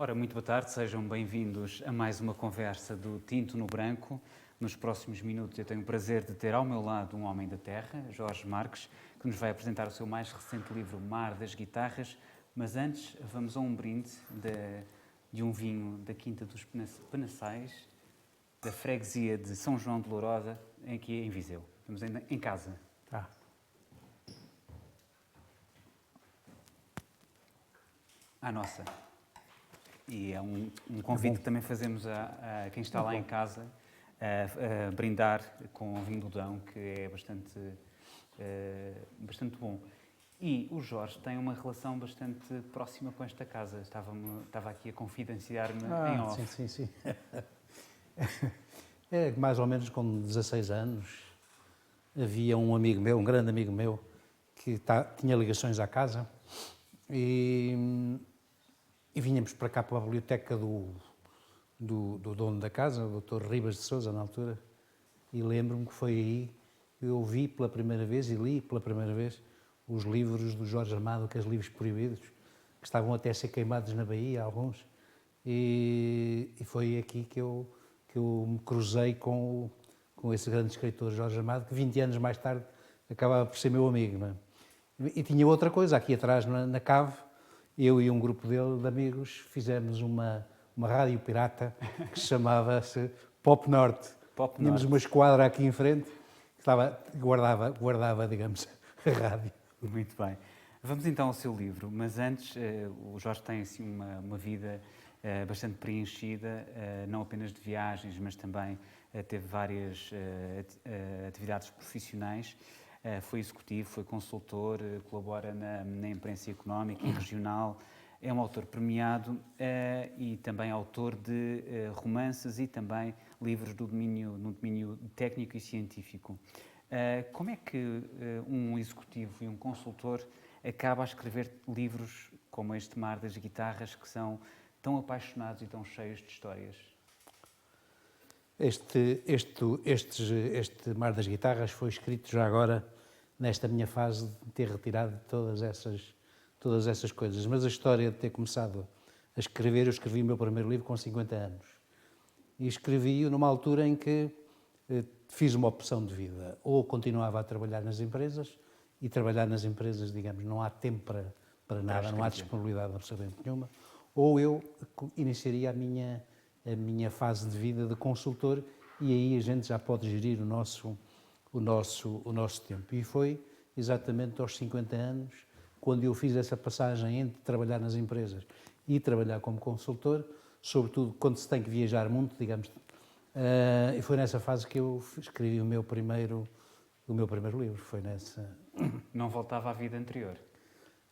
Ora, muito boa tarde, sejam bem-vindos a mais uma conversa do Tinto no Branco. Nos próximos minutos eu tenho o prazer de ter ao meu lado um homem da terra, Jorge Marques, que nos vai apresentar o seu mais recente livro, Mar das Guitarras. Mas antes, vamos a um brinde de um vinho da Quinta dos Penaçais, da freguesia de São João de Lourosa, aqui em Viseu. Estamos ainda em casa. Tá. À nossa. E é um convite que também fazemos a quem está lá em casa a brindar com o vinho do Dão, que é bastante bom. E o Jorge tem uma relação bastante próxima com esta casa. Estava aqui a confidenciar-me em off. Sim. É mais ou menos com 16 anos havia um amigo meu, um grande amigo meu, que tinha ligações à casa e vinhamos para cá para a biblioteca do dono da casa, o Dr. Ribas de Sousa, na altura, e lembro-me que foi aí que eu vi pela primeira vez e li pela primeira vez os livros do Jorge Amado, aqueles livros proibidos, que estavam até a ser queimados na Bahia, alguns, e foi aqui que eu me cruzei com esse grande escritor Jorge Amado, que 20 anos mais tarde acabava por ser meu amigo. Não é? E tinha outra coisa, aqui atrás na cave, eu e um grupo de amigos fizemos uma rádio pirata que chamava-se Pop Norte. Tínhamos uma esquadra aqui em frente que guardava, digamos, a rádio. Muito bem. Vamos então ao seu livro, mas antes, o Jorge tem assim uma vida bastante preenchida, não apenas de viagens, mas também teve várias atividades profissionais. Foi executivo, foi consultor, colabora na imprensa económica e regional, é um autor premiado e também autor de romances e também livros no domínio técnico e científico. Como é que um executivo e um consultor acaba a escrever livros como este Mar das Guitarras, que são tão apaixonados e tão cheios de histórias? Este Mar das Guitarras foi escrito já agora nesta minha fase de ter retirado todas essas coisas. Mas a história de ter começado a escrever, eu escrevi o meu primeiro livro com 50 anos. E escrevi-o numa altura em que fiz uma opção de vida. Ou continuava a trabalhar nas empresas, e trabalhar nas empresas, digamos, não há tempo para nada, não há disponibilidade absolutamente nenhuma, ou eu iniciaria a minha fase de vida de consultor, e aí a gente já pode gerir o nosso tempo. E foi exatamente aos 50 anos, quando eu fiz essa passagem entre trabalhar nas empresas e trabalhar como consultor, sobretudo quando se tem que viajar muito, digamos, e foi nessa fase que eu escrevi o meu primeiro livro. Foi nessa. Não voltava à vida anterior?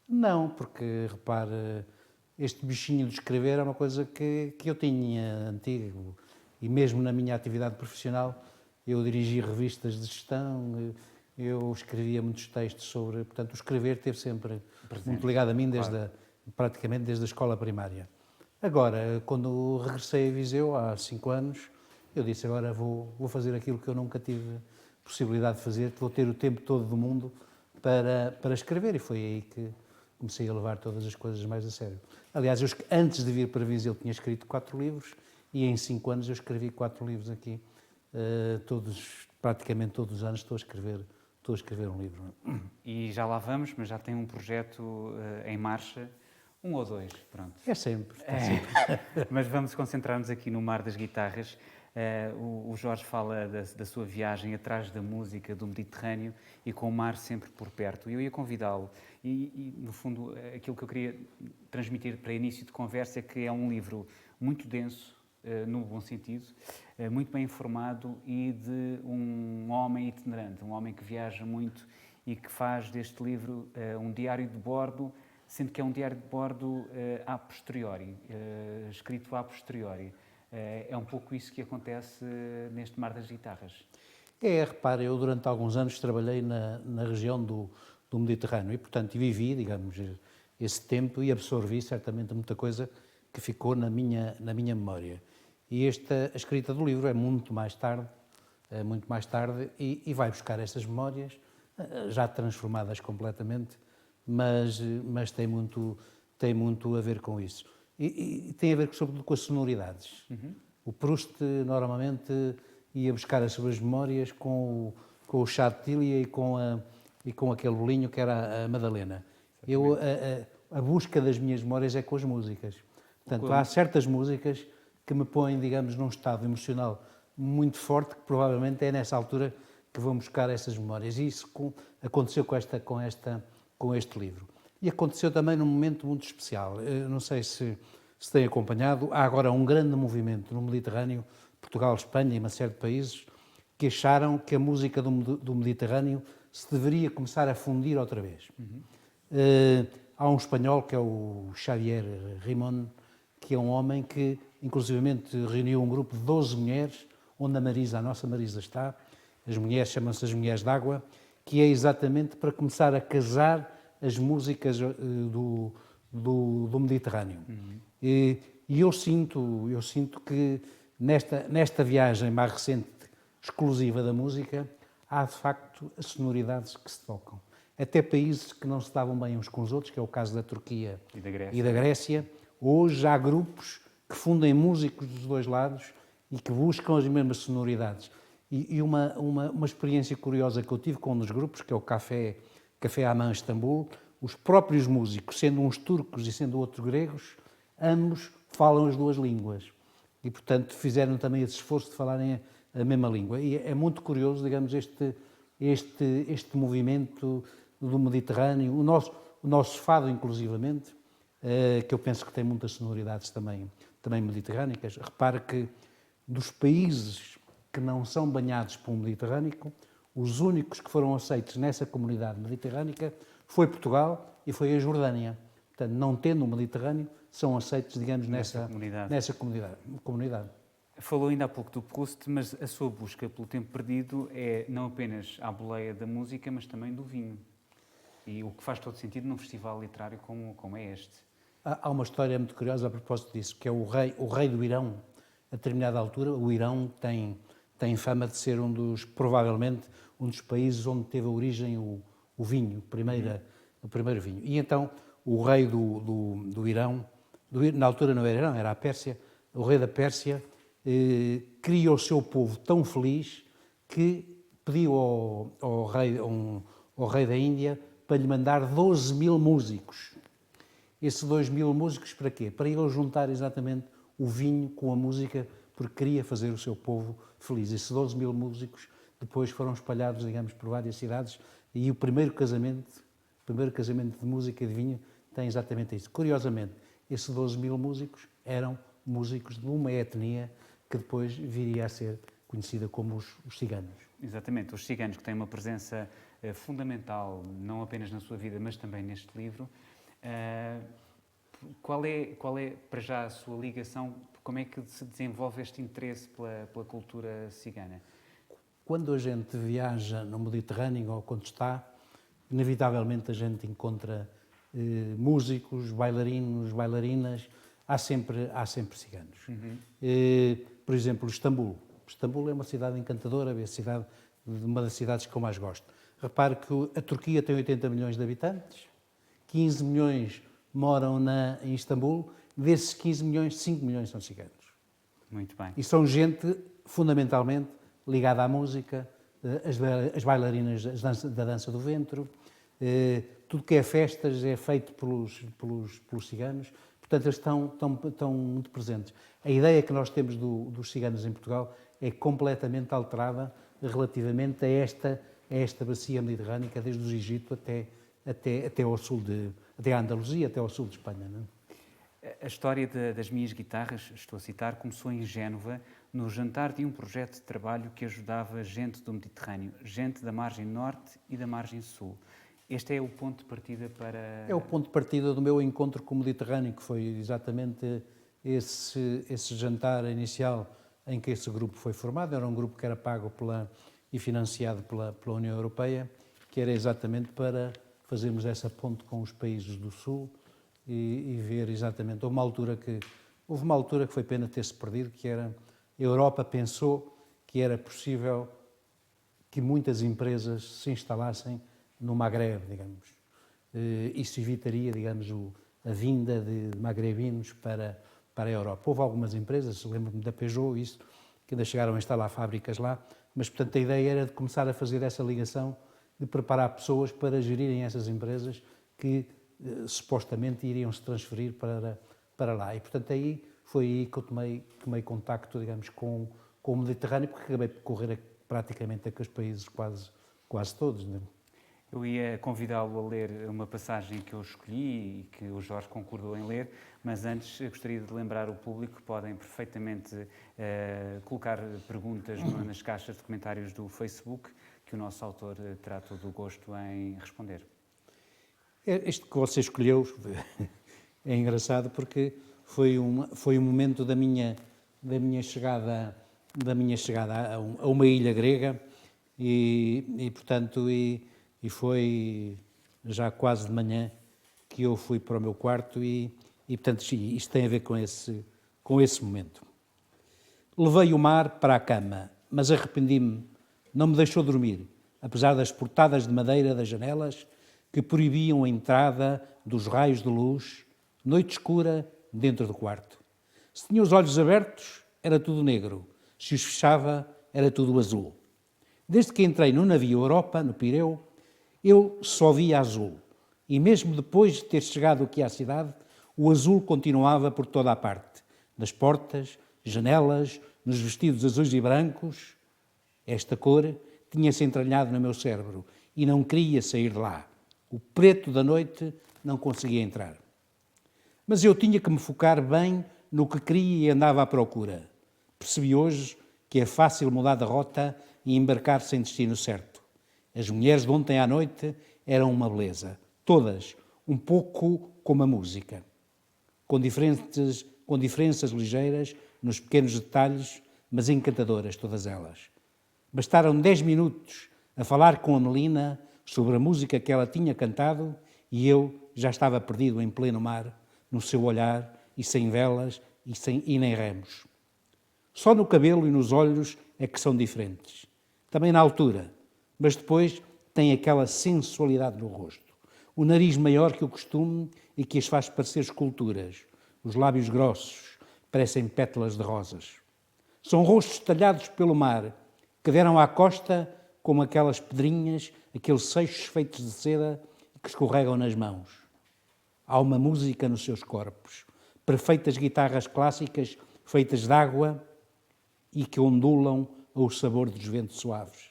Não, porque, repare, este bichinho de escrever é uma coisa que eu tinha antigo, e mesmo na minha atividade profissional eu dirigi revistas de gestão, eu escrevia muitos textos sobre, portanto, o escrever esteve sempre muito ligado a mim, praticamente desde a escola primária. Agora, quando regressei a Viseu, há 5 anos, eu disse, agora vou fazer aquilo que eu nunca tive possibilidade de fazer, que vou ter o tempo todo do mundo para escrever, e foi aí que comecei a levar todas as coisas mais a sério. Aliás, antes de vir para Viseu tinha escrito 4 livros, e em 5 anos eu escrevi 4 livros aqui, praticamente todos os anos estou a escrever um livro. E já lá vamos, mas já tem um projeto em marcha, 1 ou 2, pronto. É sempre. Mas vamos concentrar-nos aqui no Mar das Guitarras. O Jorge fala da sua viagem atrás da música do Mediterrâneo e com o mar sempre por perto. E eu ia convidá-lo, e no fundo aquilo que eu queria transmitir para início de conversa é que é um livro muito denso, no bom sentido, muito bem informado, e de um homem itinerante, um homem que viaja muito e que faz deste livro um diário de bordo, sendo que é um diário de bordo a posteriori, escrito a posteriori. É um pouco isso que acontece neste Mar das Guitarras. Repare, eu durante alguns anos trabalhei na região do Mediterrâneo e, portanto, vivi, digamos, esse tempo e absorvi certamente muita coisa que ficou na minha memória. E a escrita do livro é muito mais tarde e vai buscar essas memórias, já transformadas completamente, mas tem muito a ver com isso. e tem a ver sobretudo com as sonoridades. O Proust normalmente ia buscar as suas memórias com o chá de Tília e com aquele bolinho que era a Madalena. A busca das minhas memórias é com as músicas. Portanto, há certas músicas que me põem, digamos, num estado emocional muito forte, que provavelmente é nessa altura que vão buscar essas memórias. E isso aconteceu com este livro. E aconteceu também num momento muito especial. Eu não sei se têm acompanhado, há agora um grande movimento no Mediterrâneo, Portugal, Espanha e uma série de países, que acharam que a música do Mediterrâneo se deveria começar a fundir outra vez. Há um espanhol que é o Xavier Rimón, que é um homem que, inclusivamente, reuniu um grupo de 12 mulheres, onde a nossa Marisa está. As mulheres chamam-se as Mulheres d'Água, que é exatamente para começar a casar as músicas do Mediterrâneo. E eu sinto que nesta viagem mais recente, exclusiva da música, há de facto as sonoridades que se tocam. Até países que não se davam bem uns com os outros, que é o caso da Turquia e da Grécia. Hoje há grupos que fundem músicos dos dois lados e que buscam as mesmas sonoridades. E uma experiência curiosa que eu tive com um dos grupos, que é o Café Aman Istambul, os próprios músicos, sendo uns turcos e sendo outros gregos, ambos falam as duas línguas. E, portanto, fizeram também esse esforço de falarem a mesma língua. E é muito curioso, digamos, este movimento do Mediterrâneo, o nosso fado, inclusivamente, que eu penso que tem muitas sonoridades também mediterrânicas. Repare que dos países que não são banhados pelo Mediterrâneo, os únicos que foram aceitos nessa comunidade mediterrânica foi Portugal e foi a Jordânia. Portanto, não tendo o Mediterrâneo, são aceitos, digamos, nessa comunidade. Falou ainda há pouco do Proust, mas a sua busca pelo tempo perdido é não apenas à boleia da música, mas também do vinho. E o que faz todo sentido num festival literário como é este. Há uma história muito curiosa a propósito disso, que é o rei do Irão. A determinada altura, o Irão tem fama de ser provavelmente um dos países onde teve a origem o vinho, o primeiro vinho. E então o rei do Irão, na altura não era Irão, era a Pérsia, o rei da Pérsia cria o seu povo tão feliz que pediu ao rei da Índia para lhe mandar 12 mil músicos. Esses 2 mil músicos para quê? Para ele juntar exatamente o vinho com a música, porque queria fazer o seu povo feliz. Esses 12 mil músicos depois foram espalhados, digamos, por várias cidades e o primeiro casamento de música e de vinho tem exatamente isso. Curiosamente, esses 12 mil músicos eram músicos de uma etnia que depois viria a ser conhecida como os ciganos. Exatamente, os ciganos que têm uma presença fundamental, não apenas na sua vida, mas também neste livro. Qual é, para já, a sua ligação? Como é que se desenvolve este interesse pela cultura cigana? Quando a gente viaja no Mediterrâneo ou quando está, inevitavelmente a gente encontra músicos, bailarinos, bailarinas, há sempre ciganos. Por exemplo, Istambul. Istambul é uma cidade encantadora, é uma das cidades que eu mais gosto. Repare que a Turquia tem 80 milhões de habitantes, 15 milhões moram em Istambul, desses 15 milhões, 5 milhões são ciganos. Muito bem. E são gente, fundamentalmente, ligada à música, as bailarinas da dança do ventre, tudo que é festas é feito pelos ciganos, portanto eles estão muito presentes. A ideia que nós temos dos ciganos em Portugal é completamente alterada relativamente a esta bacia mediterrânica, desde o Egito até ao sul até a Andaluzia, até ao sul de Espanha. Não é? A história das minhas guitarras, estou a citar, começou em Génova, no jantar de um projeto de trabalho que ajudava gente do Mediterrâneo, gente da margem norte e da margem sul. Este é o ponto de partida para... É o ponto de partida do meu encontro com o Mediterrâneo, que foi exatamente esse jantar inicial em que esse grupo foi formado. Era um grupo que era pago e financiado pela União Europeia, que era exatamente para fazermos essa ponte com os países do Sul e ver exatamente. Houve uma altura que foi pena ter-se perdido, que era a Europa pensou que era possível que muitas empresas se instalassem no Magreb, digamos. Isso evitaria, digamos, a vinda de magrebinos para a Europa. Houve algumas empresas, lembro-me da Peugeot, isso, que ainda chegaram a instalar fábricas lá, mas, portanto, a ideia era de começar a fazer essa ligação, de preparar pessoas para gerirem essas empresas que supostamente iriam se transferir para lá. E, portanto, foi aí que eu tomei contacto, digamos, com o Mediterrâneo, porque acabei por correr praticamente aqueles países quase todos. Né? Eu ia convidá-lo a ler uma passagem que eu escolhi e que o Jorge concordou em ler, mas antes gostaria de lembrar o público que podem perfeitamente colocar perguntas nas caixas de comentários do Facebook, que o nosso autor terá todo o gosto em responder. Este que você escolheu é engraçado porque foi um momento da minha chegada a uma ilha grega e portanto foi já quase de manhã que eu fui para o meu quarto e portanto isto tem a ver com esse momento. Levei o mar para a cama, mas arrependi-me, não me deixou dormir, apesar das portadas de madeira das janelas que proibiam a entrada dos raios de luz, noite escura dentro do quarto. Se tinha os olhos abertos, era tudo negro. Se os fechava, era tudo azul. Desde que entrei no navio Europa, no Pireu, eu só via azul. E mesmo depois de ter chegado aqui à cidade, o azul continuava por toda a parte. Nas portas, janelas, nos vestidos azuis e brancos. Esta cor tinha-se entranhado no meu cérebro e não queria sair de lá. O preto da noite não conseguia entrar. Mas eu tinha que me focar bem no que queria e andava à procura. Percebi hoje que é fácil mudar de rota e embarcar sem destino certo. As mulheres de ontem à noite eram uma beleza. Todas, um pouco como a música. Com diferenças ligeiras nos pequenos detalhes, mas encantadoras todas elas. Bastaram 10 minutos a falar com a Melina sobre a música que ela tinha cantado e eu já estava perdido em pleno mar, no seu olhar e sem velas e nem remos. Só no cabelo e nos olhos é que são diferentes. Também na altura, mas depois tem aquela sensualidade no rosto. O nariz maior que o costume e que as faz parecer esculturas. Os lábios grossos parecem pétalas de rosas. São rostos talhados pelo mar, que deram à costa como aquelas pedrinhas, aqueles seixos feitos de seda que escorregam nas mãos. Há uma música nos seus corpos, perfeitas guitarras clássicas feitas de água e que ondulam ao sabor dos ventos suaves.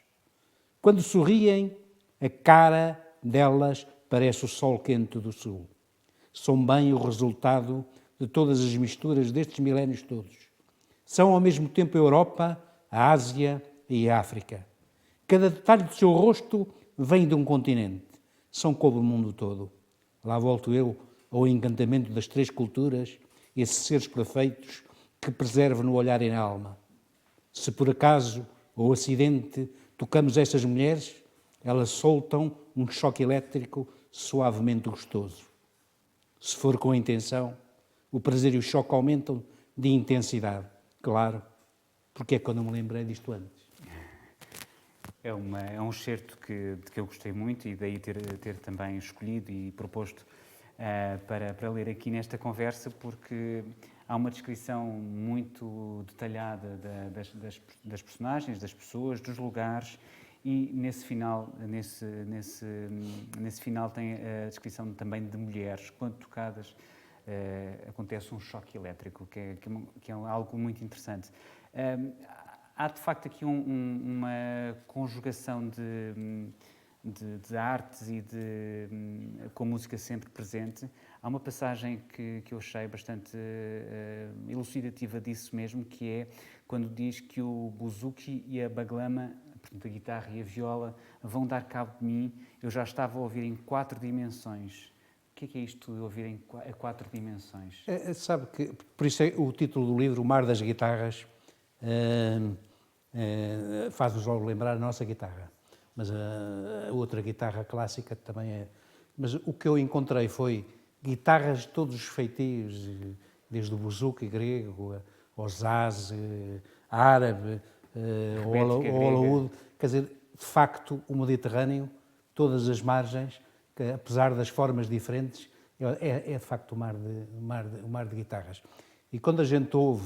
Quando sorriem, a cara delas parece o sol quente do sul. São bem o resultado de todas as misturas destes milénios todos. São ao mesmo tempo a Europa, a Ásia e a África. Cada detalhe do seu rosto vem de um continente. São como o mundo todo. Lá volto eu ao encantamento das três culturas, esses seres perfeitos que preservo no olhar e na alma. Se por acaso ou acidente tocamos estas mulheres, elas soltam um choque elétrico suavemente gostoso. Se for com a intenção, o prazer e o choque aumentam de intensidade. Claro, porque é que eu não me lembrei disto antes. É um excerto de que eu gostei muito e daí ter também escolhido e proposto para ler aqui nesta conversa, porque há uma descrição muito detalhada das personagens, das pessoas, dos lugares e nesse final tem a descrição também de mulheres. Quando tocadas, acontece um choque elétrico, que é algo muito interessante. Há de facto aqui uma conjugação de artes e com a música sempre presente. Há uma passagem que eu achei bastante elucidativa disso mesmo, que é quando diz que o buzuki e a baglama, portanto a guitarra e a viola, vão dar cabo de mim. Eu já estava a ouvir em 4 dimensões. O que é isto de ouvir a 4 dimensões? Sabe que, por isso é o título do livro, O Mar das Guitarras, faz-nos logo lembrar a nossa guitarra, mas a outra guitarra clássica também é. Mas o que eu encontrei foi guitarras de todos os feitios, desde o buzuki grego, ao zaz, árabe, ao alaúde. Quer dizer, de facto, o Mediterrâneo, todas as margens, que, apesar das formas diferentes, de facto o mar de guitarras. E quando a gente ouve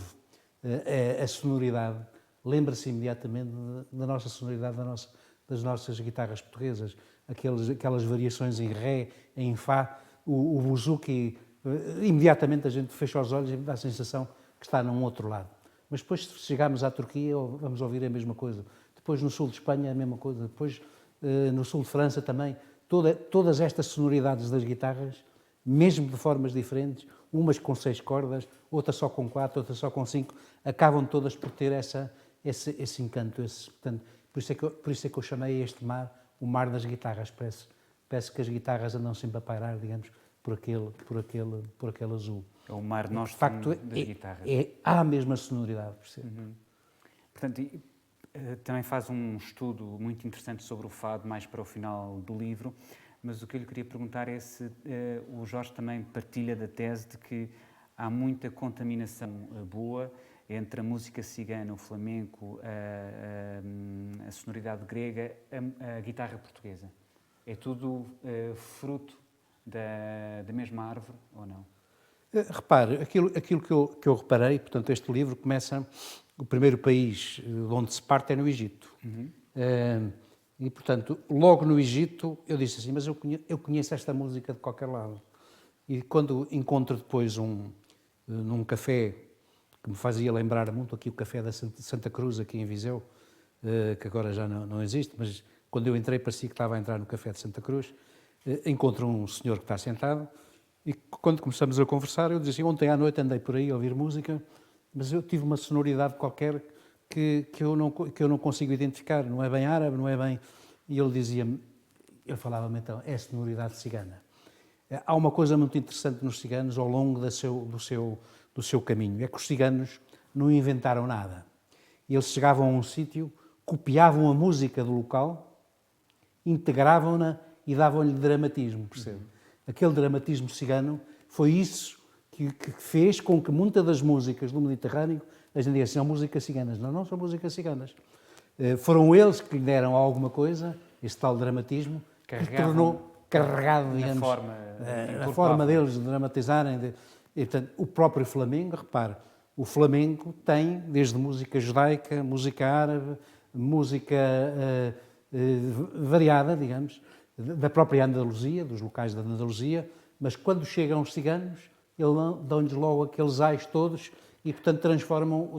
a sonoridade, lembra-se imediatamente da nossa sonoridade, das nossas guitarras portuguesas, aquelas variações em ré, em fá, o buzuki, imediatamente a gente fecha os olhos e dá a sensação que está num outro lado. Mas depois, se chegarmos à Turquia, vamos ouvir a mesma coisa. Depois, no sul de Espanha, a mesma coisa. Depois, no sul de França também. Todas estas sonoridades das guitarras, mesmo de formas diferentes, umas com 6 cordas, outras só com 4, outras só com 5, acabam todas por ter esse encanto. Portanto, por isso é que eu chamei este mar o mar das guitarras. Parece que as guitarras andam sempre a pairar, digamos, por aquele azul. É o mar de facto, das guitarras. Há a mesma sonoridade, percebe? Portanto, também faz um estudo muito interessante sobre o fado, mais para o final do livro, mas o que eu lhe queria perguntar é se o Jorge também partilha da tese de que há muita contaminação boa entre a música cigana, o flamenco, a sonoridade grega, a guitarra portuguesa. É tudo fruto da mesma árvore ou não? Repare, aquilo que eu reparei, portanto, este livro começa, o primeiro país de onde se parte é no Egito. E, portanto, logo no Egito, eu disse assim, mas eu conheço esta música de qualquer lado. E quando encontro depois num café que me fazia lembrar muito aqui o café da Santa Cruz, aqui em Viseu, que agora já não existe, mas quando eu entrei parecia que estava a entrar no café de Santa Cruz, encontro um senhor que está sentado e quando começamos a conversar eu disse assim, ontem à noite andei por aí a ouvir música, mas eu tive uma sonoridade qualquer que eu não consigo identificar, não é bem árabe, não é bem... E ele falava-me então, é a sonoridade cigana. Há uma coisa muito interessante nos ciganos ao longo do seu caminho, é que os ciganos não inventaram nada. Eles chegavam a um sítio, copiavam a música do local, integravam-na e davam-lhe dramatismo, percebe? Aquele dramatismo cigano foi isso que fez com que muitas das músicas do Mediterrâneo, a gente diz assim, são músicas ciganas. Não são músicas ciganas. Foram eles que lhe deram alguma coisa, esse tal dramatismo, que tornou carregado, digamos, a forma deles de dramatizarem. E, portanto, o próprio flamengo, repare, o flamengo tem desde música judaica, música árabe, música variada, digamos, da própria Andaluzia, dos locais da Andaluzia, mas quando chegam os ciganos, dão-lhes logo aqueles ais todos e, portanto, transformam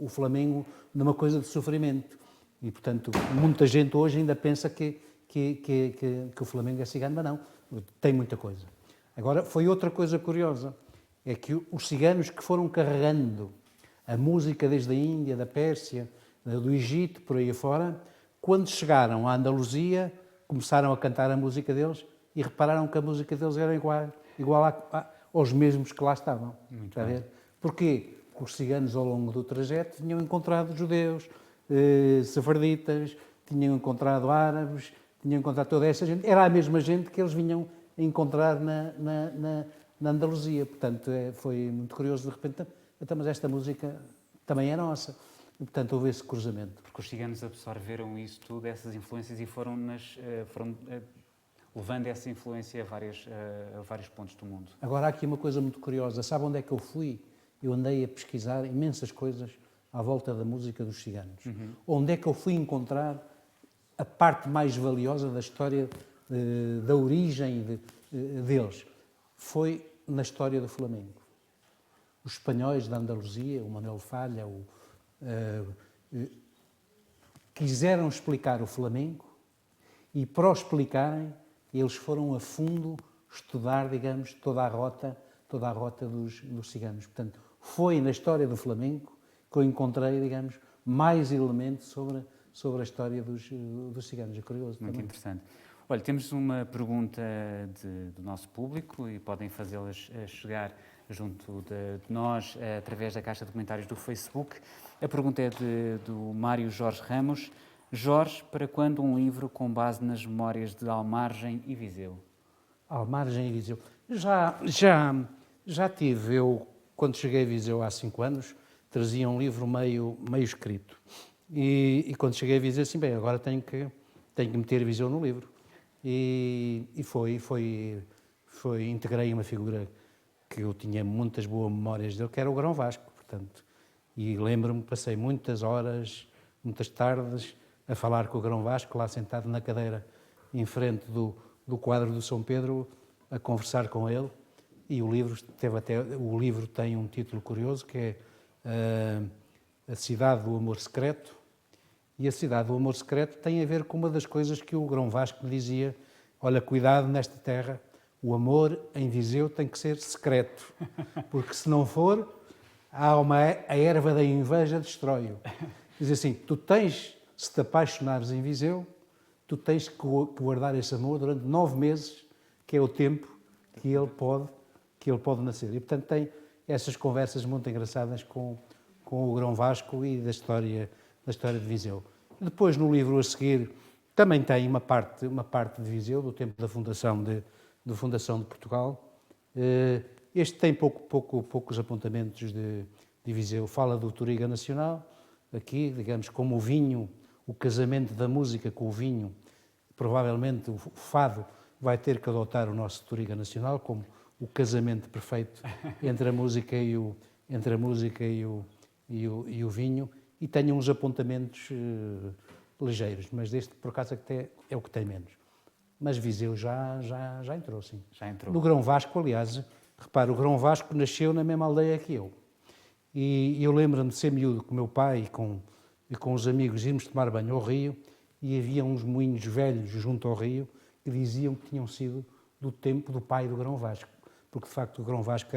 o flamengo numa coisa de sofrimento. E, portanto, muita gente hoje ainda pensa que o flamengo é cigano, mas não, tem muita coisa. Agora, foi outra coisa curiosa, é que os ciganos que foram carregando a música desde a Índia, da Pérsia, do Egito, por aí afora, quando chegaram à Andaluzia, começaram a cantar a música deles e repararam que a música deles era igual aos mesmos que lá estavam. Está a ver? Porquê? Porque os ciganos, ao longo do trajeto, tinham encontrado judeus, sefarditas, tinham encontrado árabes, tinham encontrado toda essa gente. Era a mesma gente que eles vinham encontrar na Andaluzia. Portanto, foi muito curioso, de repente, mas esta música também é nossa. E, portanto, houve esse cruzamento. Porque os ciganos absorveram isso tudo, essas influências, e foram levando essa influência a vários pontos do mundo. Agora, há aqui uma coisa muito curiosa. Sabe onde é que eu fui? Eu andei a pesquisar imensas coisas à volta da música dos ciganos. Onde é que eu fui encontrar a parte mais valiosa da história, da origem deles? Foi na história do flamengo. Os espanhóis da Andaluzia, o Manuel Falha, quiseram explicar o flamengo e, para o explicarem, eles foram a fundo estudar, digamos, toda a rota dos ciganos. Portanto, foi na história do flamengo que eu encontrei, digamos, mais elementos sobre a história dos ciganos. É curioso. Muito também. interessante. Olha, temos uma pergunta do nosso público e podem fazê-las chegar junto de nós através da caixa de comentários do Facebook. A pergunta é do Mário Jorge Ramos. Jorge, para quando um livro com base nas memórias de Almargem e Viseu? Almargem e Viseu. Já tive, eu, quando cheguei a Viseu há 5 anos, trazia um livro meio escrito. E quando cheguei a Viseu, assim, bem, agora tenho que meter Viseu no livro. E integrei uma figura que eu tinha muitas boas memórias dele, que era o Grão Vasco, portanto. E lembro-me que passei muitas horas, muitas tardes, a falar com o Grão Vasco, lá sentado na cadeira, em frente do quadro do São Pedro, a conversar com ele. E o livro tem um título curioso, que é A Cidade do Amor Secreto. E a Cidade do Amor Secreto tem a ver com uma das coisas que o Grão Vasco me dizia: olha, cuidado nesta terra, o amor em Viseu tem que ser secreto, porque se não for, a erva da inveja destrói-o. Diz assim, tu tens, se te apaixonares em Viseu, tu tens que guardar esse amor durante 9 meses, que é o tempo que ele pode nascer. E, portanto, tem essas conversas muito engraçadas com o Grão Vasco e da história de Viseu. Depois, no livro a seguir, também tem uma parte de Viseu, do tempo da fundação de Portugal. Este tem poucos apontamentos de Viseu. Fala do Toriga Nacional, aqui, digamos, como o vinho, o casamento da música com o vinho. Provavelmente o fado vai ter que adotar o nosso Toriga Nacional como o casamento perfeito entre a música e o vinho. E tenho uns apontamentos ligeiros, mas este, por acaso, é o que tem menos. Mas Viseu já entrou, sim. Já entrou. No Grão Vasco, aliás, repara, o Grão Vasco nasceu na mesma aldeia que eu. E eu lembro-me de ser miúdo com o meu pai e com os amigos irmos tomar banho ao rio, e havia uns moinhos velhos junto ao rio que diziam que tinham sido do tempo do pai do Grão Vasco, porque de facto o Grão Vasco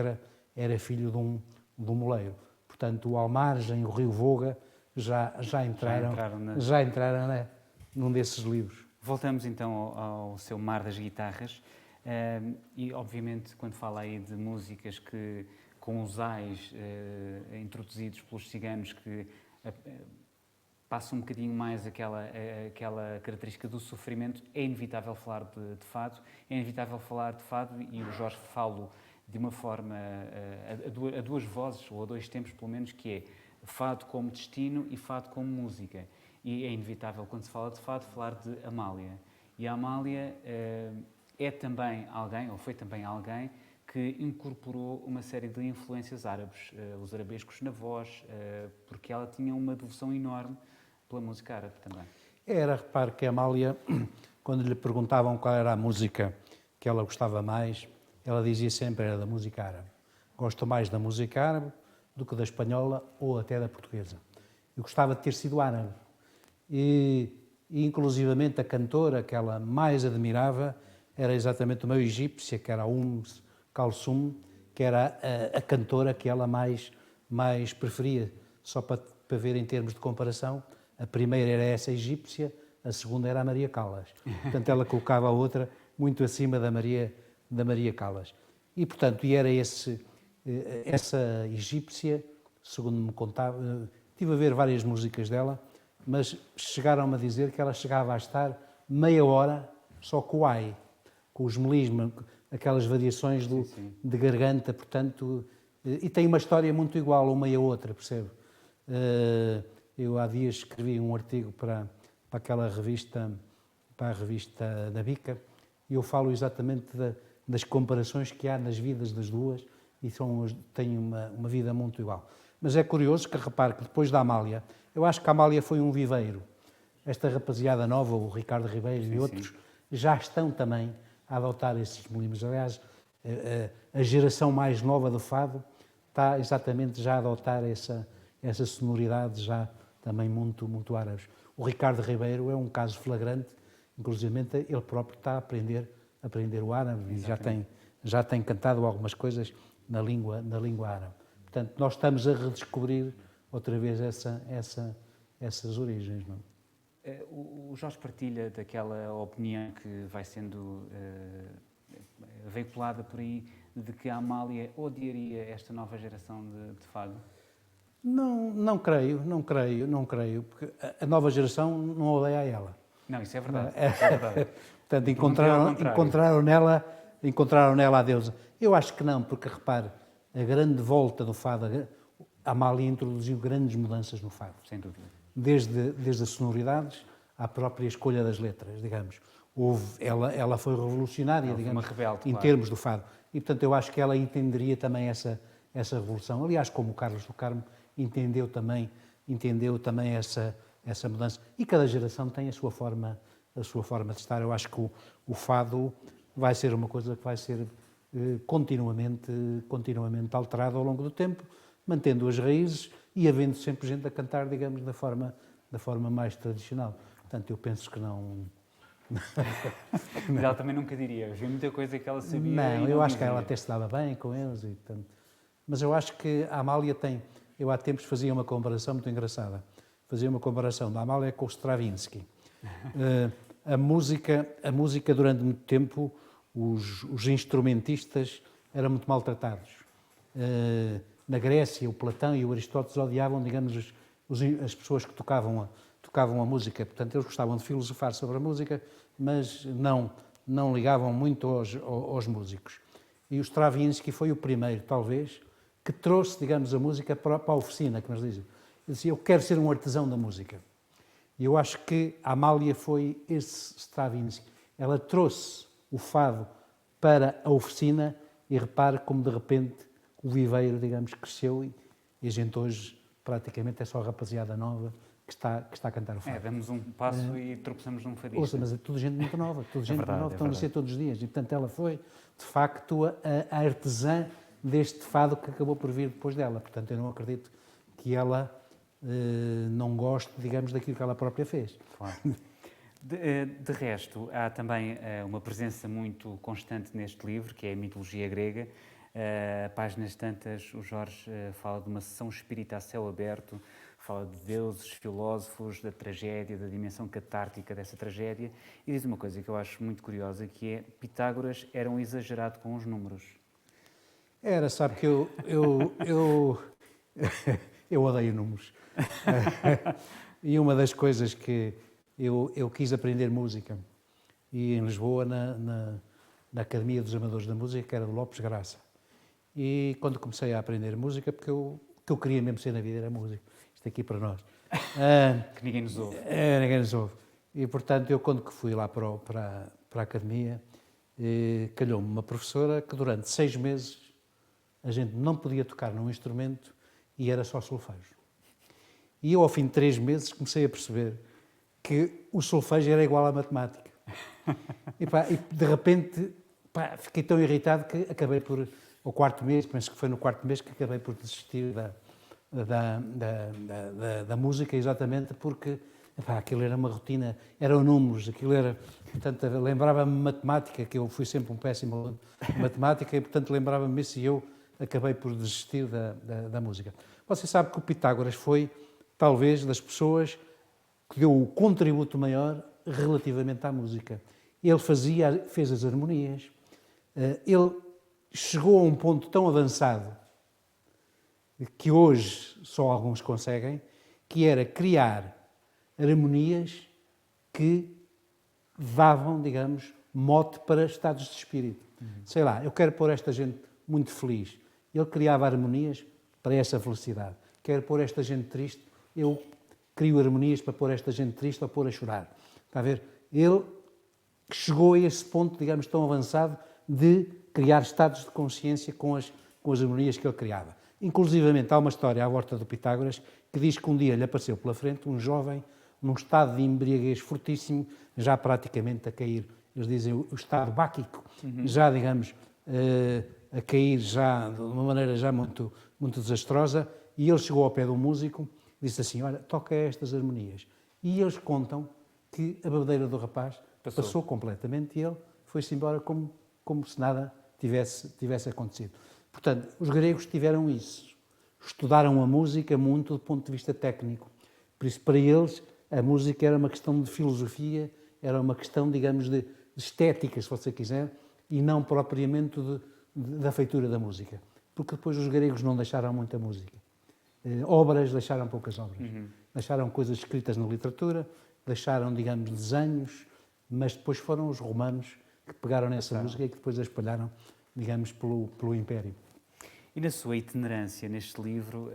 era filho de um moleiro. Portanto, o Almargem, o Rio Voga já entraram num desses livros. Voltamos então ao seu Mar das Guitarras e obviamente quando fala aí de músicas que com os ais introduzidos pelos ciganos que passa um bocadinho mais aquela característica do sofrimento, é inevitável falar de fado, e o Jorge fala de uma forma, a duas vozes, ou a dois tempos pelo menos, que é fado como destino e fado como música. E é inevitável, quando se fala de fado, falar de Amália. E a Amália é também alguém, ou foi também alguém, que incorporou uma série de influências árabes, os arabescos na voz, porque ela tinha uma devoção enorme pela música árabe também. Repare que a Amália, quando lhe perguntavam qual era a música que ela gostava mais, ela dizia sempre era da música árabe. Gosto mais da música árabe do que da espanhola ou até da portuguesa. Eu gostava de ter sido árabe. E inclusivamente a cantora que ela mais admirava era exatamente uma egípcia, que era a Kalsum, que era a cantora que ela mais preferia. Só para ver em termos de comparação, a primeira era essa egípcia, a segunda era a Maria Callas. Portanto, ela colocava a outra muito acima da Maria Callas. E, portanto, era essa egípcia, segundo me contava, estive a ver várias músicas dela, mas chegaram-me a dizer que ela chegava a estar meia hora só com o ai, com os melismas, aquelas variações de garganta, portanto, e tem uma história muito igual uma e a outra, percebe? Eu há dias escrevi um artigo para aquela revista, para a revista da Bica, e eu falo exatamente das comparações que há nas vidas das duas, e têm uma vida muito igual. Mas é curioso que repare que depois da Amália, eu acho que a Amália foi um viveiro. Esta rapaziada nova, o Ricardo Ribeiro e outros, já estão também a adotar esses melismas. Aliás, a geração mais nova do fado está exatamente já a adotar essa sonoridade já também muito árabes. O Ricardo Ribeiro é um caso flagrante, inclusive ele próprio está a aprender o árabe e já tem cantado algumas coisas na língua árabe. Portanto, nós estamos a redescobrir outra vez essas origens. Não é? O Jorge partilha daquela opinião que vai sendo veiculada por aí, de que a Amália odiaria esta nova geração de fado? Não creio, porque a nova geração não odeia a ela. Não, isso é verdade. Isso é verdade. Portanto, encontraram nela a deusa. Eu acho que não, porque repare, a grande volta do fado, a Amália introduziu grandes mudanças no fado. Sem dúvida. Desde as sonoridades, à própria escolha das letras, digamos. Ela foi revolucionária, Ela foi digamos, uma rebelde, em claro. termos do fado. E, portanto, eu acho que ela entenderia também essa revolução. Aliás, como o Carlos do Carmo entendeu também essa mudança. E cada geração tem a sua forma de estar. Eu acho que o fado vai ser uma coisa que vai ser continuamente alterada ao longo do tempo, mantendo as raízes e havendo sempre gente a cantar, digamos, da forma mais tradicional. Portanto, eu penso que não... Mas ela também nunca diria. Havia muita coisa que ela sabia Não, e eu não acho que dizia. ela até se dava bem com eles. E, portanto, mas eu acho que a Amália tem... Eu há tempos fazia uma comparação muito engraçada. Fazia uma comparação da Amália com o Stravinsky. A música durante muito tempo, os instrumentistas eram muito maltratados. Na Grécia, o Platão e o Aristóteles odiavam, digamos, as pessoas que tocavam a música. Portanto, eles gostavam de filosofar sobre a música, mas não ligavam muito aos músicos. E o Stravinsky foi o primeiro, talvez, que trouxe, digamos, a música para a oficina, que nos dizem. Ele dizia, eu quero ser um artesão da música. E eu acho que a Amália foi esse Stravinsky. Ela trouxe o fado para a oficina e repare como, de repente, o viveiro, digamos, cresceu e a gente hoje, praticamente, é só a rapaziada nova que está a cantar o fado. Damos um passo e tropeçamos num fadista. Ouça, mas é tudo gente muito nova, verdade, estão a nascer todos os dias. E, portanto, ela foi, de facto, a artesã deste fado que acabou por vir depois dela. Portanto, eu não acredito que ela não goste, digamos, daquilo que ela própria fez. Claro. De resto, há também uma presença muito constante neste livro, que é a mitologia grega. Páginas tantas, o Jorge fala de uma sessão espírita a céu aberto, fala de deuses, filósofos, da tragédia, da dimensão catártica dessa tragédia, e diz uma coisa que eu acho muito curiosa, que é Pitágoras era um exagerado com os números. Era, sabe que eu odeio números. E uma das coisas que eu quis aprender música, e em Lisboa, na Academia dos Amadores da Música, que era do Lopes Graça. E quando comecei a aprender música, porque o que eu queria mesmo ser na vida era música, isto aqui para nós. Que ninguém nos ouve. Ninguém nos ouve. E, portanto, eu quando fui lá para a Academia, calhou-me uma professora que durante 6 meses a gente não podia tocar num instrumento e era só solfejo. E eu, ao fim de 3 meses, comecei a perceber que o solfejo era igual à matemática. E de repente, fiquei tão irritado que acabei por, ao 4º mês, penso que foi no 4º mês que acabei por desistir da música, exatamente porque aquilo era uma rotina, eram números, aquilo era... Portanto, lembrava-me matemática, que eu fui sempre um péssimo aluno de matemática, e, portanto, lembrava-me isso e eu acabei por desistir da música. Você sabe que o Pitágoras foi, talvez, das pessoas que deu o contributo maior relativamente à música. Ele fez as harmonias, ele chegou a um ponto tão avançado que hoje só alguns conseguem, que era criar harmonias que davam, digamos, mote para estados de espírito. Sei lá, eu quero pôr esta gente muito feliz. Ele criava harmonias para essa felicidade. Quero pôr esta gente triste, eu crio harmonias para pôr esta gente triste ou pôr a chorar. Está a ver? Ele chegou a esse ponto, digamos, tão avançado de criar estados de consciência com as harmonias que ele criava. Inclusivamente, há uma história à volta do Pitágoras que diz que um dia lhe apareceu pela frente um jovem num estado de embriaguez fortíssimo, já praticamente a cair. Eles dizem o estado báquico, já, digamos, a cair já de uma maneira já muito, muito desastrosa, e ele chegou ao pé de um músico e disse assim, olha, toca estas harmonias. E eles contam que a babadeira do rapaz passou completamente e ele foi-se embora como se nada tivesse acontecido. Portanto, os gregos tiveram isso. Estudaram a música muito do ponto de vista técnico. Por isso, para eles, a música era uma questão de filosofia, era uma questão, digamos, de estética, se você quiser, e não propriamente da feitura da música. Porque depois os gregos não deixaram muita música. Obras, deixaram poucas obras. Deixaram coisas escritas na literatura, deixaram, digamos, desenhos, mas depois foram os romanos que pegaram nessa música e que depois a espalharam, digamos, pelo Império. E na sua itinerância neste livro,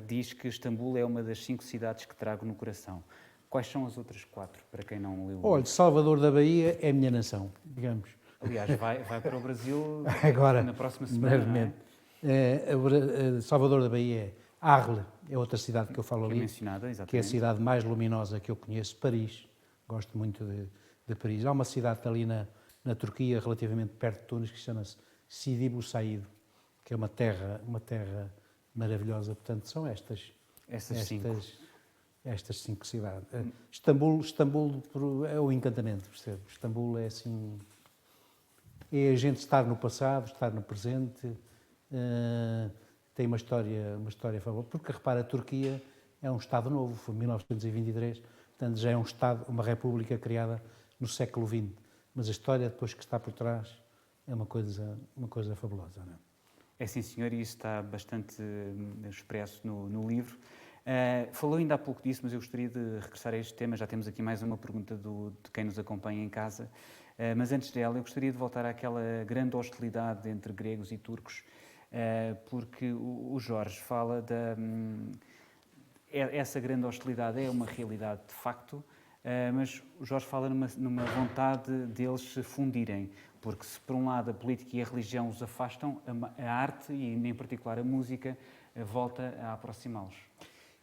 diz que Istambul é uma das 5 cidades que trago no coração. Quais são as outras 4, para quem não leu? Olha, Salvador da Bahia é a minha nação, digamos. Aliás, vai para o Brasil Agora, na próxima semana, brevemente. não é? Salvador da Bahia é Arles, é outra cidade que eu falo Que é ali, mencionada, exatamente. que é a cidade mais luminosa que eu conheço, Paris. Gosto muito de Paris. Há uma cidade ali na Turquia, relativamente perto de Tunis, que chama-se Sidi Bou Said, que é uma terra maravilhosa. Portanto, são estas 5 cidades. Istambul é o encantamento, percebe? Istambul é assim... É a gente estar no passado, estar no presente, tem uma história fabulosa. Porque, repara, a Turquia é um Estado novo, foi em 1923, portanto já é um Estado, uma república criada no século XX. Mas a história depois que está por trás é uma coisa fabulosa, não é? É sim, senhor, e isso está bastante expresso no livro. Falou ainda há pouco disso, mas eu gostaria de regressar a este tema. Já temos aqui mais uma pergunta de quem nos acompanha em casa. Mas antes dela, eu gostaria de voltar àquela grande hostilidade entre gregos e turcos, porque o Jorge fala essa grande hostilidade é uma realidade de facto, mas o Jorge fala numa vontade deles se fundirem, porque se por um lado a política e a religião os afastam, a arte, e em particular a música, volta a aproximá-los.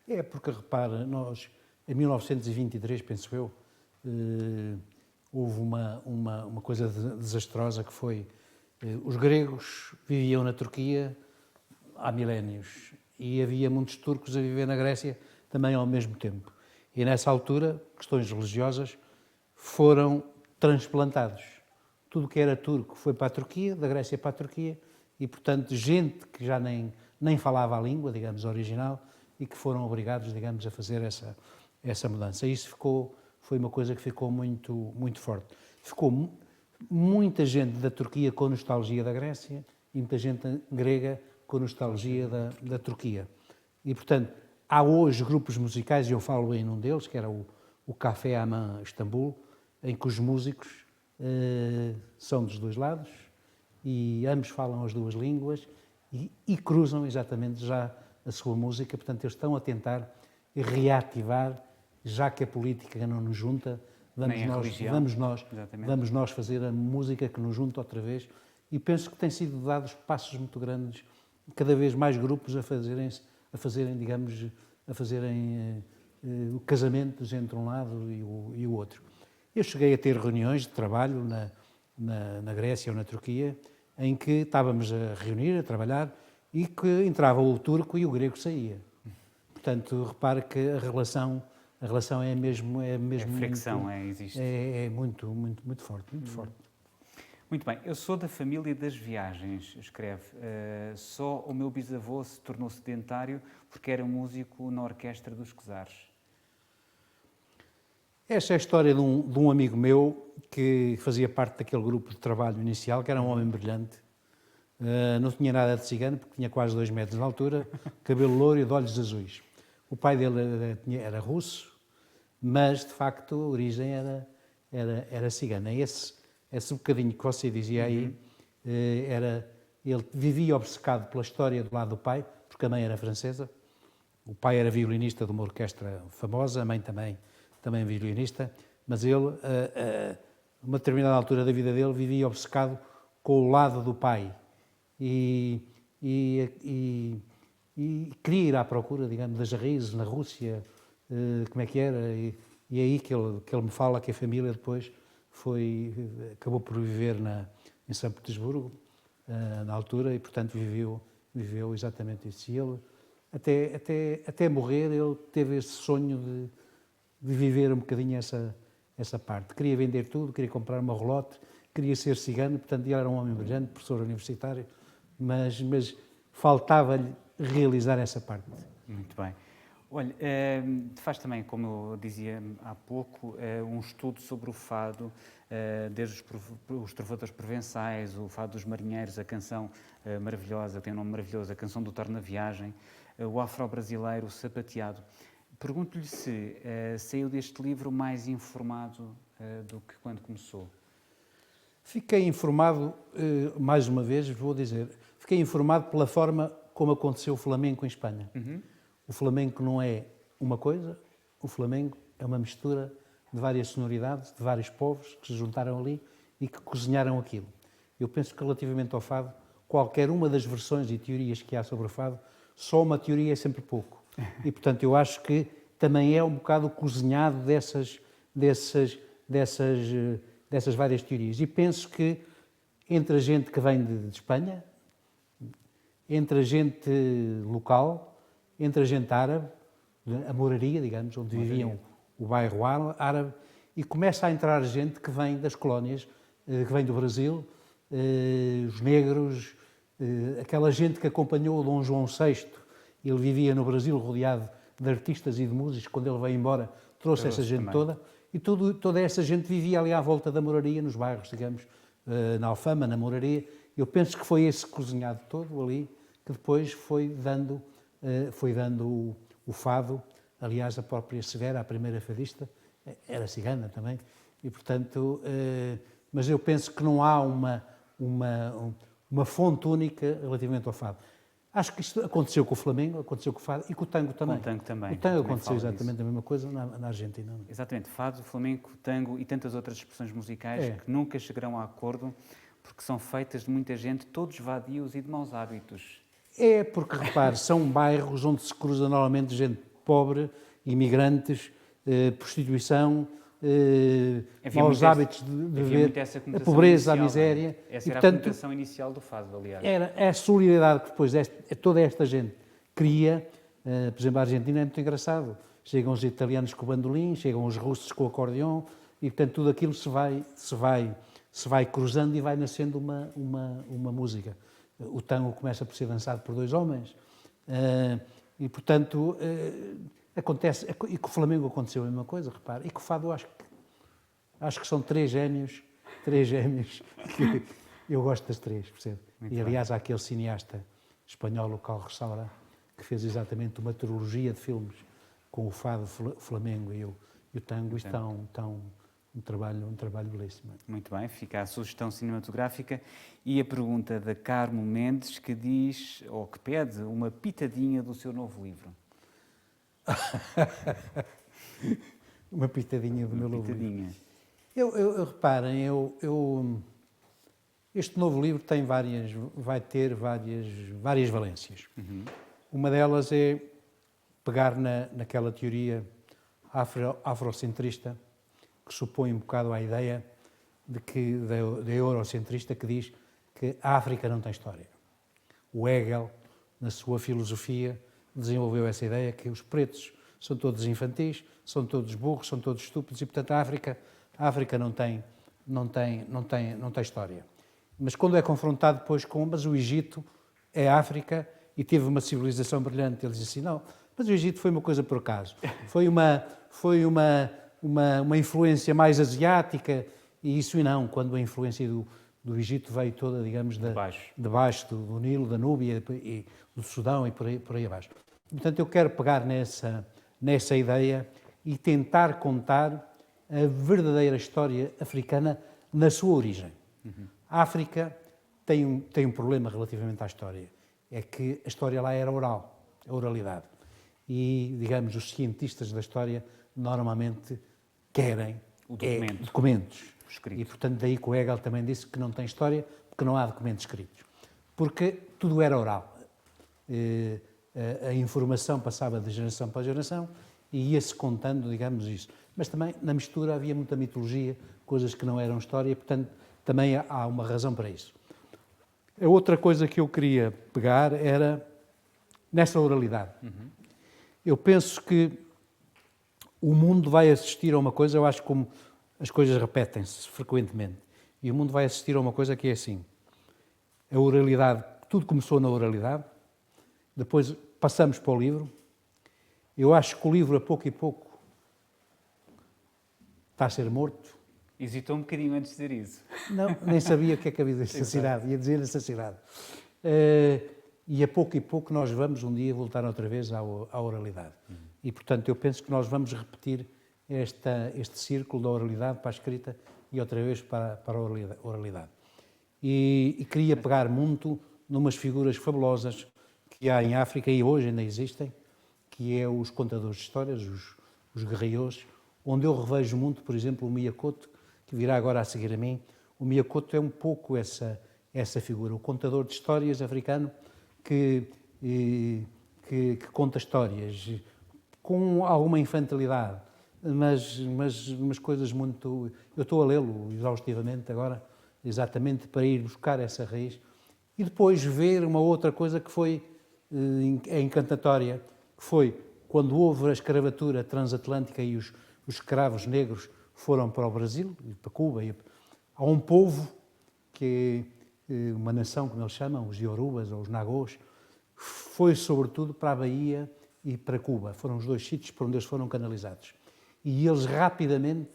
É porque, repara, nós, em 1923, penso eu, houve uma coisa desastrosa que foi, os gregos viviam na Turquia há milénios e havia muitos turcos a viver na Grécia também ao mesmo tempo. E nessa altura, questões religiosas foram transplantados. Tudo que era turco foi para a Turquia, da Grécia para a Turquia, e, portanto, gente que já nem falava a língua, digamos, original, e que foram obrigados, digamos, a fazer essa mudança. E isso foi uma coisa que ficou muito, muito forte. Ficou muita gente da Turquia com nostalgia da Grécia e muita gente grega com nostalgia da Turquia. E, portanto, há hoje grupos musicais, e eu falo em um deles, que era o Café Aman Istambul, em que os músicos são dos dois lados e ambos falam as duas línguas e cruzam exatamente já a sua música. Portanto, eles estão a tentar reativar, já que a política não nos junta, vamos nós fazer a música que nos junta outra vez. E penso que têm sido dados passos muito grandes, cada vez mais grupos a fazerem casamentos entre um lado e o outro. Eu cheguei a ter reuniões de trabalho na Grécia ou na Turquia, em que estávamos a reunir, a trabalhar, e que entrava o turco e o grego saía. Portanto, repare que a relação é mesmo a fricção existe. É muito, muito, muito forte, muito forte. Muito bem. Eu sou da família das viagens, escreve. Só o meu bisavô se tornou sedentário porque era músico na orquestra dos Czares. Esta é a história de um amigo meu que fazia parte daquele grupo de trabalho inicial, que era um homem brilhante. Não tinha nada de cigano, porque tinha quase 2 metros de altura, cabelo louro e de olhos azuis. O pai dele era russo, mas, de facto, a origem era cigana. Esse bocadinho que você dizia aí, ele vivia obcecado pela história do lado do pai, porque a mãe era francesa. O pai era violinista de uma orquestra famosa, a mãe também violinista, mas ele, a uma determinada altura da vida dele, vivia obcecado com o lado do pai e queria ir à procura, digamos, das raízes na Rússia, como é que era, e é aí que ele me fala que a família depois acabou por viver em São Petersburgo, na altura, e portanto viveu exatamente isso. E ele, até morrer, ele teve esse sonho de viver um bocadinho essa parte. Queria vender tudo, queria comprar uma relote, queria ser cigano, portanto ele era um homem brilhante, professor universitário, mas faltava-lhe realizar essa parte. Muito bem. Olha, faz também, como eu dizia há pouco, um estudo sobre o fado, desde os trovadores provençais, o fado dos marinheiros, a canção maravilhosa, tem um nome maravilhoso, a canção do Torna-Viagem, o afro-brasileiro, o sapateado. Pergunto-lhe se saiu deste livro mais informado do que quando começou. Fiquei informado, mais uma vez, vou dizer, fiquei informado pela forma como aconteceu o flamenco em Espanha. Uhum. O flamenco não é uma coisa, o flamenco É uma mistura de várias sonoridades, de vários povos que se juntaram ali e que cozinharam aquilo. Eu penso que relativamente ao fado, qualquer uma das versões e teorias que há sobre o fado, só uma teoria é sempre pouco. E, portanto, eu acho que também é um bocado cozinhado dessas várias teorias. E penso que entre a gente que vem de Espanha, entre a gente local, entre a gente árabe, a moraria, digamos, onde viviam o bairro árabe, e começa a entrar gente que vem das colónias, que vem do Brasil, os negros, aquela gente que acompanhou o Dom João VI. Ele vivia no Brasil rodeado de artistas e de músicos. Quando ele veio embora, trouxe essa gente também toda. E toda essa gente vivia ali à volta da moraria, nos bairros, digamos, na Alfama, na moraria. Eu penso que foi esse cozinhado todo ali que depois foi dando o fado. Aliás, a própria Severa, a primeira fadista, era cigana também. E, portanto, mas eu penso que não há uma fonte única relativamente ao fado. Acho que isto aconteceu com o Flamengo, aconteceu com o fado e com o tango também. Com o tango também. O tango aconteceu exatamente a mesma coisa na Argentina. Exatamente. Fado, flamenco, tango e tantas outras expressões musicais que nunca chegarão a acordo porque são feitas de muita gente, todos vadios e de maus hábitos. É porque, repare, são bairros onde se cruza normalmente gente pobre, imigrantes, prostituição, maus hábitos de viver, a pobreza, a miséria. Essa era a conotação inicial do fado, aliás. Era a solidariedade que depois toda esta gente cria. Por exemplo, a Argentina é muito engraçado. Chegam os italianos com o bandolim, chegam os russos com o acordeão e, portanto, tudo aquilo se vai cruzando e vai nascendo uma música. O tango começa por ser dançado por dois homens e, portanto, acontece. E com o Flamengo aconteceu a mesma coisa, repare. E com o fado acho que são três gêmeos que eu gosto das três, percebe? E, aliás, há aquele cineasta espanhol, o Carlos Saura, que fez exatamente uma trilogia de filmes com o fado, o Flamengo e o tango. Isto estão um trabalho belíssimo. Muito bem, fica a sugestão cinematográfica. E a pergunta da Carmo Mendes, que diz, ou que pede, uma pitadinha do seu novo livro. Uma pitadinha do meu novo livro. Reparem, este novo livro vai ter várias valências. Uhum. Uma delas é pegar naquela teoria afrocentrista, que supõe um bocado a ideia da eurocentrista, que diz que a África não tem história. O Hegel, na sua filosofia, desenvolveu essa ideia que os pretos são todos infantis, são todos burros, são todos estúpidos e, portanto, a África não tem história. Mas quando é confrontado depois mas o Egito é África e teve uma civilização brilhante, ele diz assim, não, mas o Egito foi uma coisa por acaso. Foi uma influência mais asiática e isso e não, quando a influência do Egito veio toda, digamos, de baixo do Nilo, da Núbia e do Sudão e por aí abaixo. Portanto, eu quero pegar nessa ideia e tentar contar a verdadeira história africana na sua origem. Uhum. A África tem um problema relativamente à história, é que a história lá era oral, a oralidade. E, digamos, os cientistas da história normalmente querem documentos. E, portanto, daí que o Hegel também disse que não tem história, porque não há documentos escritos. Porque tudo era oral. A informação passava de geração para geração e ia-se contando, digamos, isso. Mas também, na mistura, havia muita mitologia, coisas que não eram história, e, portanto, também há uma razão para isso. A outra coisa que eu queria pegar era nessa oralidade. Uhum. Eu penso que o mundo vai assistir a uma coisa, eu acho como as coisas repetem-se frequentemente, e o mundo vai assistir a uma coisa que é assim, a oralidade, tudo começou na oralidade, depois passamos para o livro, eu acho que o livro, a pouco e pouco, está a ser morto. Hesitou um bocadinho antes de dizer isso. Não, nem sabia o que é que havia nessa cidade, ia dizer nessa cidade. E a pouco e pouco nós vamos um dia voltar outra vez à oralidade. Uhum. E, portanto, eu penso que nós vamos repetir este círculo da oralidade para a escrita e outra vez para a oralidade. E queria pegar muito numas figuras fabulosas que há em África e hoje ainda existem, que é os contadores de histórias, os guerreiros, onde eu revejo muito, por exemplo, o Miyakoto, que virá agora a seguir a mim. O Miyakoto é um pouco essa figura, o contador de histórias africano que conta histórias com alguma infantilidade, mas coisas muito... Eu estou a lê-lo exaustivamente agora, exatamente para ir buscar essa raiz e depois ver uma outra coisa que foi encantatória, que foi quando houve a escravatura transatlântica e os escravos negros foram para o Brasil, para Cuba, há um povo que é uma nação, como eles chamam, os Iorubas ou os Nagôs, foi sobretudo para a Bahia e para Cuba. Foram os dois sítios por onde eles foram canalizados. E eles rapidamente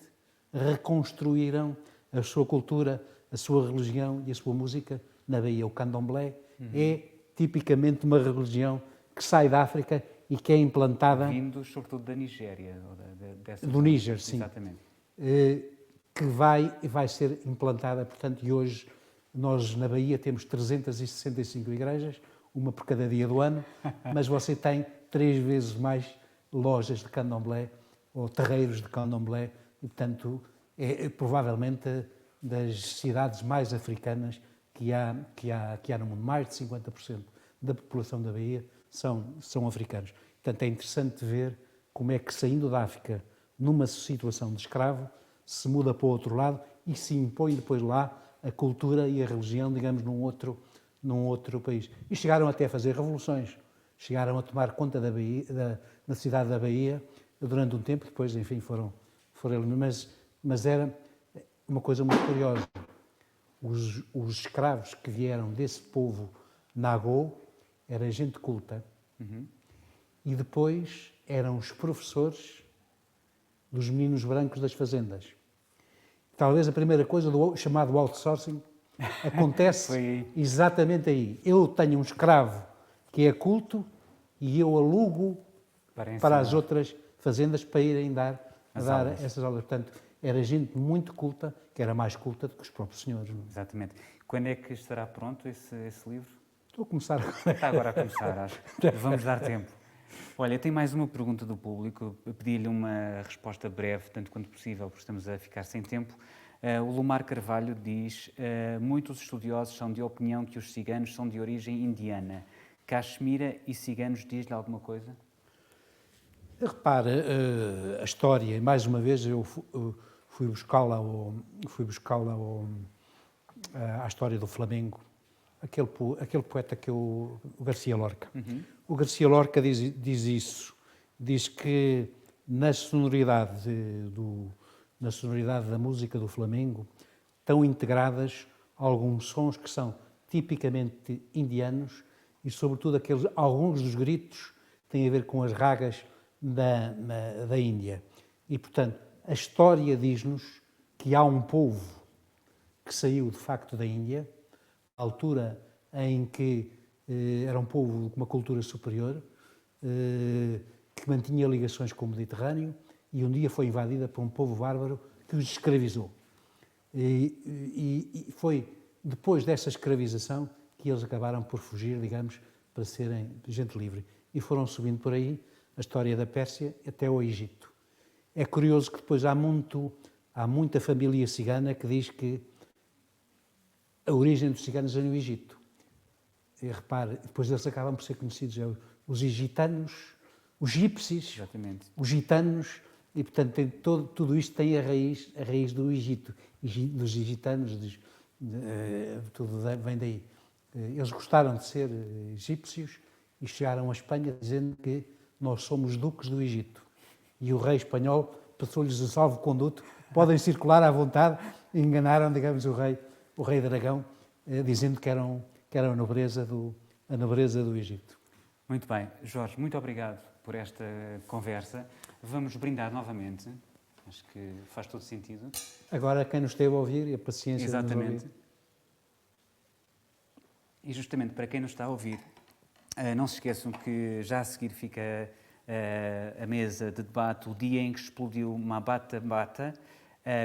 reconstruíram a sua cultura, a sua religião e a sua música na Bahia. O candomblé é tipicamente uma religião que sai da África e que é implantada... Vindos, sobretudo, da Nigéria. Do Níger, sim. Exatamente. Que vai ser implantada, portanto, e hoje nós na Bahia temos 365 igrejas, uma por cada dia do ano, mas você tem 3 vezes mais lojas de candomblé ou terreiros de candomblé e, portanto, é provavelmente das cidades mais africanas que há no mundo. Mais de 50% da população da Bahia são africanos. Portanto, é interessante ver como é que, saindo da África, numa situação de escravo, se muda para o outro lado e se impõe depois lá a cultura e a religião, digamos, num outro país. E chegaram até a fazer revoluções, chegaram a tomar conta da Bahia, da cidade da Bahia durante um tempo, depois, enfim, foram mas era uma coisa muito curiosa. Os escravos que vieram desse povo Nagô era gente culta e depois eram os professores dos meninos brancos das fazendas. Talvez a primeira coisa do chamado outsourcing acontece exatamente aí. Eu tenho um escravo que é culto e eu alugo para as outras fazendas para irem dar essas aulas. Portanto, era gente muito culta, que era mais culta do que os próprios senhores. Exatamente. Quando é que estará pronto esse livro? Estou a começar. Está agora a começar, acho. Vamos dar tempo. Olha, tem mais uma pergunta do público. Eu pedi-lhe uma resposta breve, tanto quanto possível, porque estamos a ficar sem tempo. O Lumar Carvalho diz: muitos estudiosos são de opinião que os ciganos são de origem indiana. Caxemira e ciganos diz-lhe alguma coisa? Repare, a história, mais uma vez eu fui buscá-la à história do Flamengo, aquele poeta o Garcia Lorca. O Garcia Lorca diz isso, diz que na sonoridade da música do Flamengo estão integradas alguns sons que são tipicamente indianos e, sobretudo, alguns dos gritos têm a ver com as ragas da Índia. E, portanto, a história diz-nos que há um povo que saiu, de facto, da Índia, à altura em que era um povo com uma cultura superior, que mantinha ligações com o Mediterrâneo e um dia foi invadida por um povo bárbaro que os escravizou. E foi depois dessa escravização que eles acabaram por fugir, digamos, para serem gente livre. E foram subindo por aí a história da Pérsia até ao Egito. É curioso que depois há muita família cigana que diz que a origem dos ciganos é no Egito. E repare, depois eles acabam por ser conhecidos os egitanos, os gípsios, exatamente, os gitanos, e portanto tudo isto tem a raiz do Egito, dos egitanos, tudo vem daí. Eles gostaram de ser egípcios e chegaram à Espanha dizendo que nós somos duques do Egito. E o rei espanhol passou-lhes o salvo-conduto, podem circular à vontade, e enganaram, digamos, o rei de Aragão, dizendo que eram a nobreza do Egito. Muito bem. Jorge, muito obrigado por esta conversa. Vamos brindar novamente. Acho que faz todo sentido. Agora, quem nos esteve a ouvir e a paciência exatamente, de nos ouvir. E justamente para quem nos está a ouvir, não se esqueçam que já a seguir fica a mesa de debate, o dia em que explodiu Mabata Bata,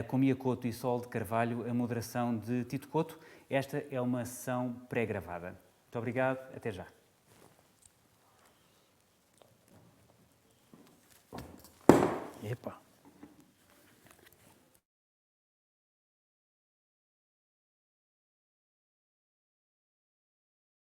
com Miyakoto e Sol de Carvalho, a moderação de Tito Couto. Esta é uma sessão pré-gravada. Muito obrigado, até já. Epa.